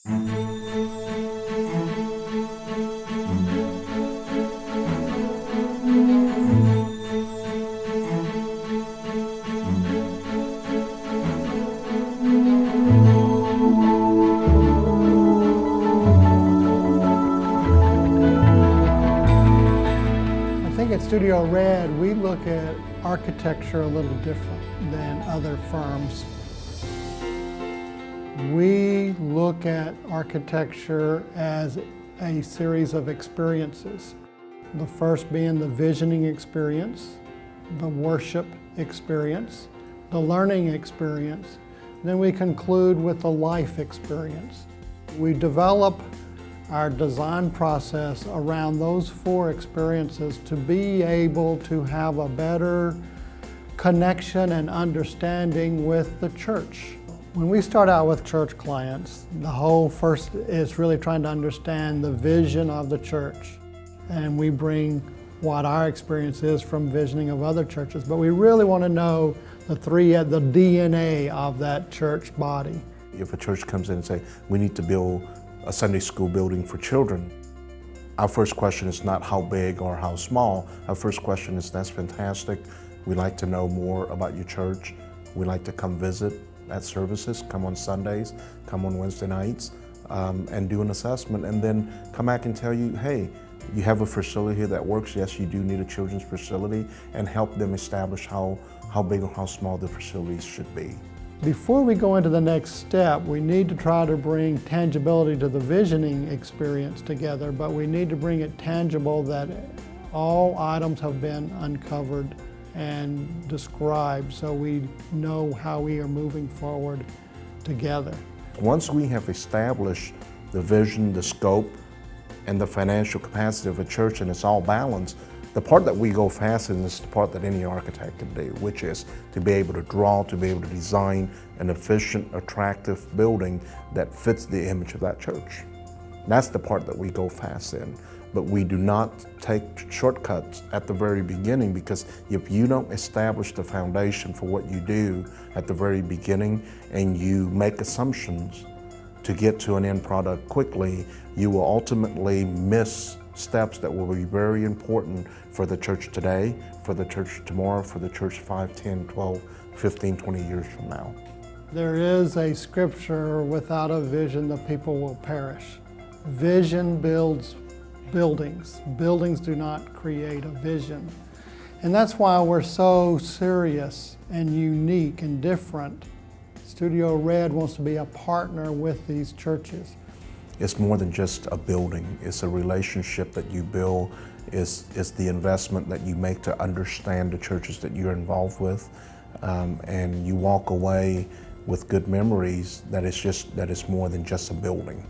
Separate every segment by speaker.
Speaker 1: At Studio Red, we look at architecture a little different than other firms. We look at architecture as a series of experiences. The first being the visioning experience, the worship experience, the learning experience. Then we conclude with the life experience. We develop our design process around those four experiences to be able to have a better connection and understanding with the church. When we start out with church clients, the whole first is really trying to understand the vision of the church. And we bring what our experience is from visioning of other churches, but we really want to know the DNA of that church body.
Speaker 2: If a church comes in and say, we need to build a Sunday school building for children, our first question is not how big or how small. Our first question is, that's fantastic. We'd like to know more about your church. We'd like to come visit at services, come on Sundays, come on Wednesday nights, and do an assessment, and then come back and tell you, hey, you have a facility here that works. Yes, you do need a children's facility, and help them establish how big or how small the facilities should be.
Speaker 1: Before we go into the next step, we need to try to bring tangibility to the visioning experience together, but we need to bring it tangible that all items have been uncovered and described so we know how we are moving forward together.
Speaker 2: Once we have established the vision, the scope, and the financial capacity of a church, and it's all balanced, the part that we go fast in is the part that any architect can do, which is to be able to draw, to be able to design an efficient, attractive building that fits the image of that church. That's the part that we go fast in. But we do not take shortcuts at the very beginning, because if you don't establish the foundation for what you do at the very beginning and you make assumptions to get to an end product quickly, you will ultimately miss steps that will be very important for the church today, for the church tomorrow, for the church 5, 10, 12, 15, 20 years from now.
Speaker 1: There is a scripture, without a vision the people will perish. Vision builds buildings. Buildings do not create a vision. And that's why we're so serious and unique and different. Studio Red wants to be a partner with these churches.
Speaker 2: It's more than just a building. It's a relationship that you build. It's the investment that you make to understand the churches that you're involved with. And you walk away with good memories that it's more than just a building.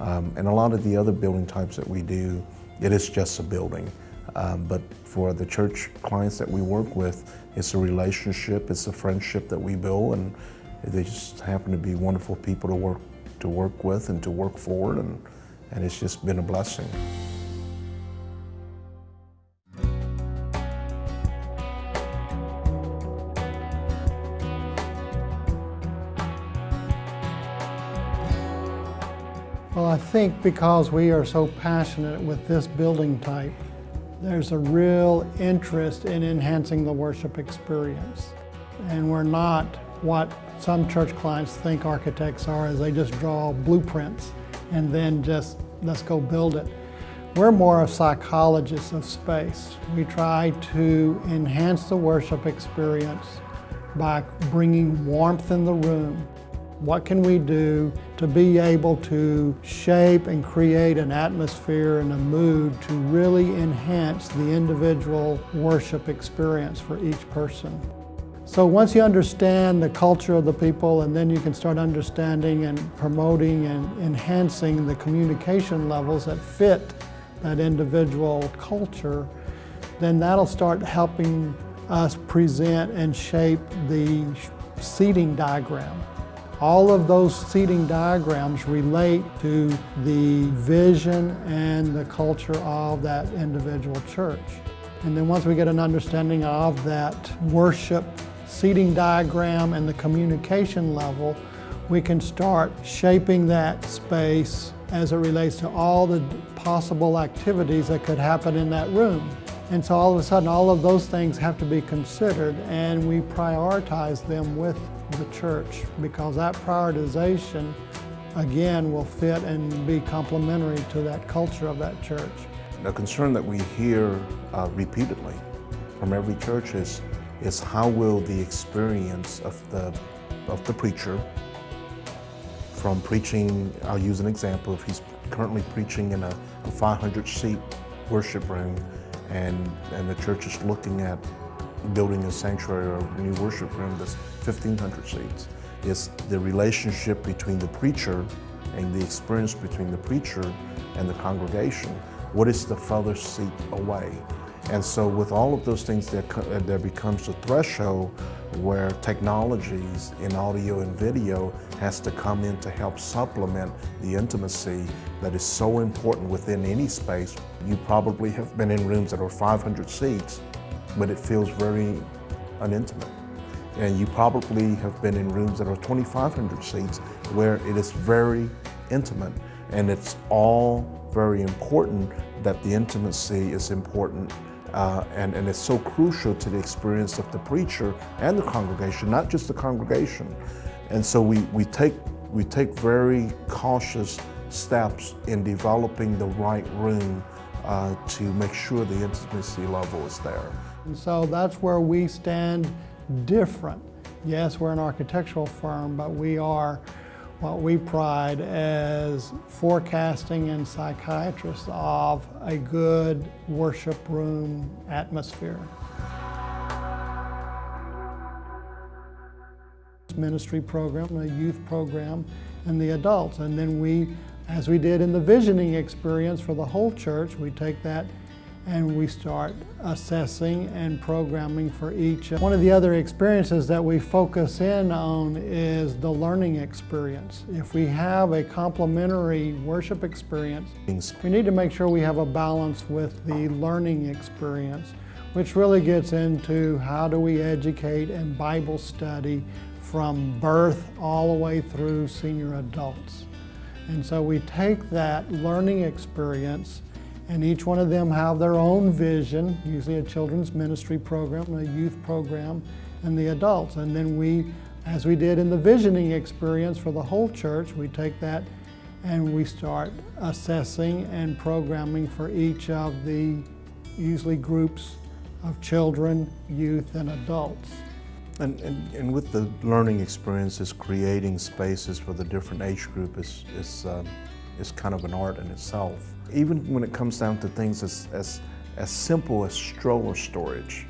Speaker 2: And a lot of the other building types that we do, it is just a building. But for the church clients that we work with, it's a relationship, it's a friendship that we build, and they just happen to be wonderful people to work with and to work for, and it's just been a blessing.
Speaker 1: Well, I think because we are so passionate with this building type, there's a real interest in enhancing the worship experience. And we're not what some church clients think architects are, is they just draw blueprints and then just let's go build it. We're more of psychologists of space. We try to enhance the worship experience by bringing warmth in the room. What can we do to be able to shape and create an atmosphere and a mood to really enhance the individual worship experience for each person? So once you understand the culture of the people, and then you can start understanding and promoting and enhancing the communication levels that fit that individual culture, then that'll start helping us present and shape the seating diagram. All of those seating diagrams relate to the vision and the culture of that individual church. And then once we get an understanding of that worship seating diagram and the communication level, we can start shaping that space as it relates to all the possible activities that could happen in that room. And so all of a sudden, all of those things have to be considered, and we prioritize them with the church, because that prioritization, again, will fit and be complementary to that culture of that church.
Speaker 2: The concern that we hear repeatedly from every church is how will the experience of the preacher, from preaching, I'll use an example, if he's currently preaching in a 500-seat worship room, and the church is looking at building a sanctuary or a new worship room that's 1,500 seats. It's the relationship between the preacher and the experience between the preacher and the congregation. What is the furthest seat away? And so with all of those things, there becomes a threshold where technologies in audio and video has to come in to help supplement the intimacy that is so important within any space. You probably have been in rooms that are 500 seats, but it feels very unintimate. And you probably have been in rooms that are 2,500 seats where it is very intimate. And it's all very important that the intimacy is important. And it's so crucial to the experience of the preacher and the congregation, not just the congregation. And so we take very cautious steps in developing the right room to make sure the intimacy level is there.
Speaker 1: And so that's where we stand different. Yes, we're an architectural firm, but we are what we pride as forecasting and psychiatrists of a good worship room atmosphere. Ministry program, a youth program, and the adults. And then we, as we did in the visioning experience for the whole church, we take that and we start assessing and programming for each. One of the other experiences that we focus in on is the learning experience. If we have a complementary worship experience, we need to make sure we have a balance with the learning experience, which really gets into how do we educate and Bible study from birth all the way through senior adults. And so we take that learning experience, and each one of them have their own vision, usually a children's ministry program, a youth program, and the adults. And then we, as we did in the visioning experience for the whole church, we take that and we start assessing and programming for each of the usually groups of children, youth, and adults.
Speaker 2: And with the learning experiences, creating spaces for the different age group is kind of an art in itself. Even when it comes down to things as simple as stroller storage.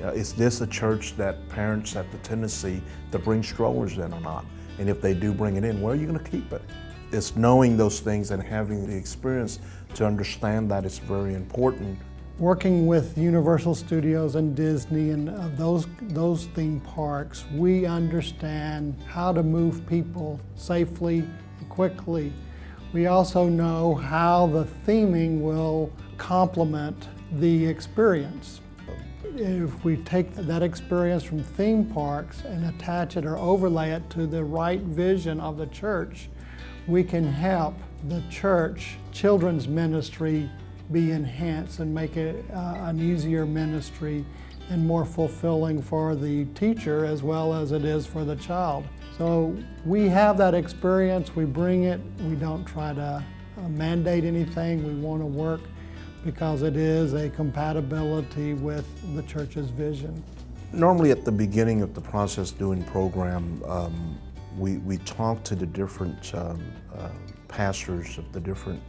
Speaker 2: Is this a church that parents have the tendency to bring strollers in or not? And if they do bring it in, where are you going to keep it? It's knowing those things and having the experience to understand that is very important.
Speaker 1: Working with Universal Studios and Disney and those theme parks, we understand how to move people safely and quickly. We also know how the theming will complement the experience. If we take that experience from theme parks and attach it or overlay it to the right vision of the church, we can help the church children's ministry be enhanced and make it an easier ministry and more fulfilling for the teacher as well as it is for the child. So we have that experience, we bring it, we don't try to mandate anything, we want to work because it is a compatibility with the church's vision.
Speaker 2: Normally at the beginning of the process doing program, we talk to the different pastors of the different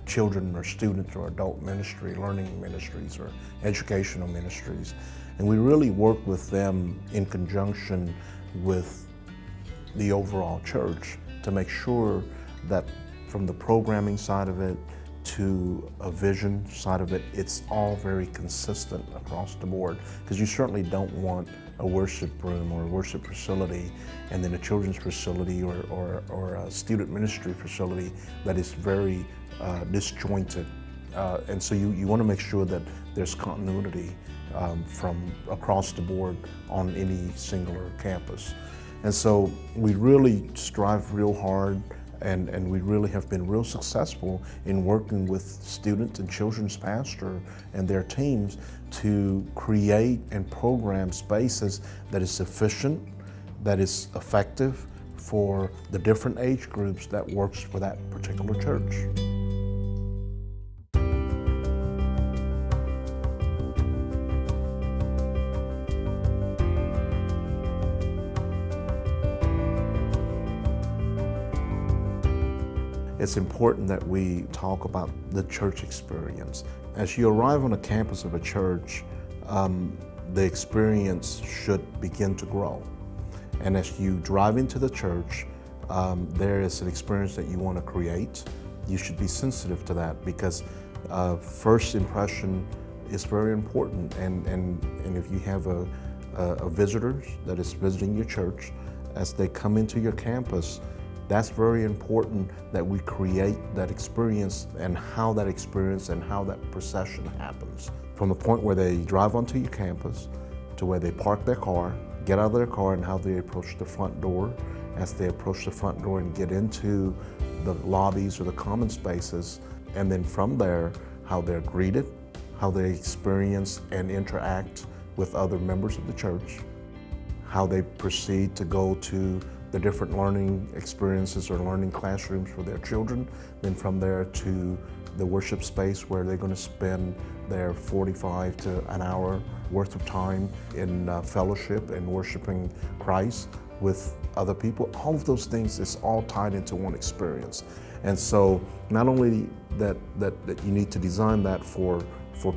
Speaker 2: children or student or adult ministry, learning ministries or educational ministries. And we really work with them in conjunction with the overall church to make sure that from the programming side of it to a vision side of it, it's all very consistent across the board. Because you certainly don't want a worship room or a worship facility and then a children's facility or a student ministry facility that is very disjointed. And so you want to make sure that there's continuity from across the board on any singular campus. And so we really strive real hard, and we really have been real successful in working with students and children's pastor and their teams to create and program spaces that is sufficient, that is effective for the different age groups that works for that particular church. It's important that we talk about the church experience. As you arrive on the campus of a church, the experience should begin to grow. And as you drive into the church, there is an experience that you want to create. You should be sensitive to that, because first impression is very important. And if you have a visitor that is visiting your church, as they come into your campus, that's very important that we create that experience and how that experience and how that procession happens. From the point where they drive onto your campus to where they park their car, get out of their car, and how they approach the front door. As they approach the front door and get into the lobbies or the common spaces, and then from there, how they're greeted, how they experience and interact with other members of the church, how they proceed to go to the different learning experiences or learning classrooms for their children, then from there to the worship space where they're going to spend their 45 to an hour worth of time in fellowship and worshiping Christ with other people. All of those things is all tied into one experience. And so not only that you need to design that for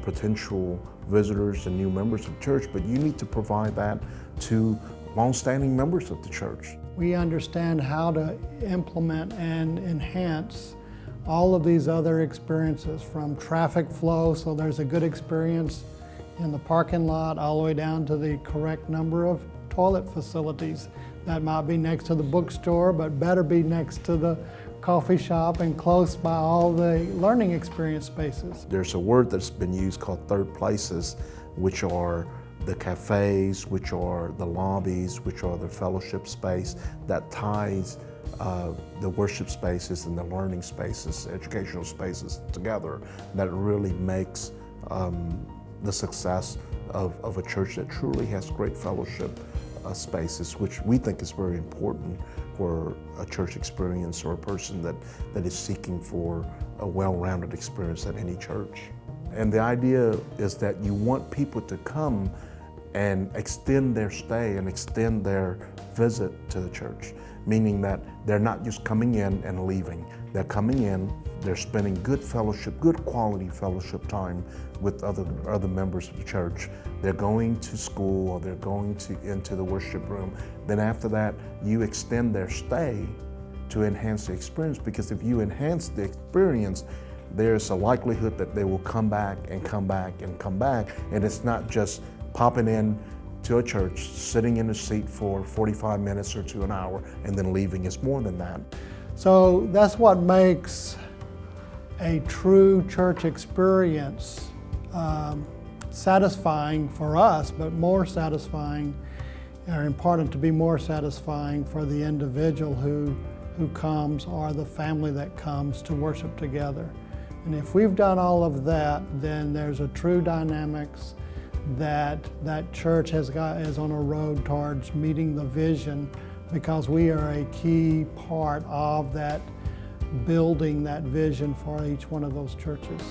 Speaker 2: potential visitors and new members of the church, but you need to provide that to long-standing members of the church.
Speaker 1: We understand how to implement and enhance all of these other experiences, from traffic flow, so there's a good experience in the parking lot, all the way down to the correct number of toilet facilities. That might be next to the bookstore, but better be next to the coffee shop and close by all the learning experience spaces.
Speaker 2: There's a word that's been used called third places, which are the cafes, which are the lobbies, which are the fellowship space that ties the worship spaces and the learning spaces, educational spaces together. That really makes the success of a church that truly has great fellowship spaces, which we think is very important for a church experience or a person that is seeking for a well-rounded experience at any church. And the idea is that you want people to come and extend their stay and extend their visit to the church, meaning that they're not just coming in and leaving. They're coming in, they're spending good fellowship, good quality fellowship time with other members of the church. They're going to school, or they're going into the worship room. Then after that, you extend their stay to enhance the experience, because if you enhance the experience, there's a likelihood that they will come back and come back and come back. And it's not just popping in to a church, sitting in a seat for 45 minutes or to an hour, and then leaving. It's more than that.
Speaker 1: So that's what makes a true church experience satisfying for us, but more satisfying, or important to be more satisfying for the individual who comes, or the family that comes to worship together. And if we've done all of that, then there's a true dynamics that church is on a road towards meeting the vision, because we are a key part of that building that vision for each one of those churches.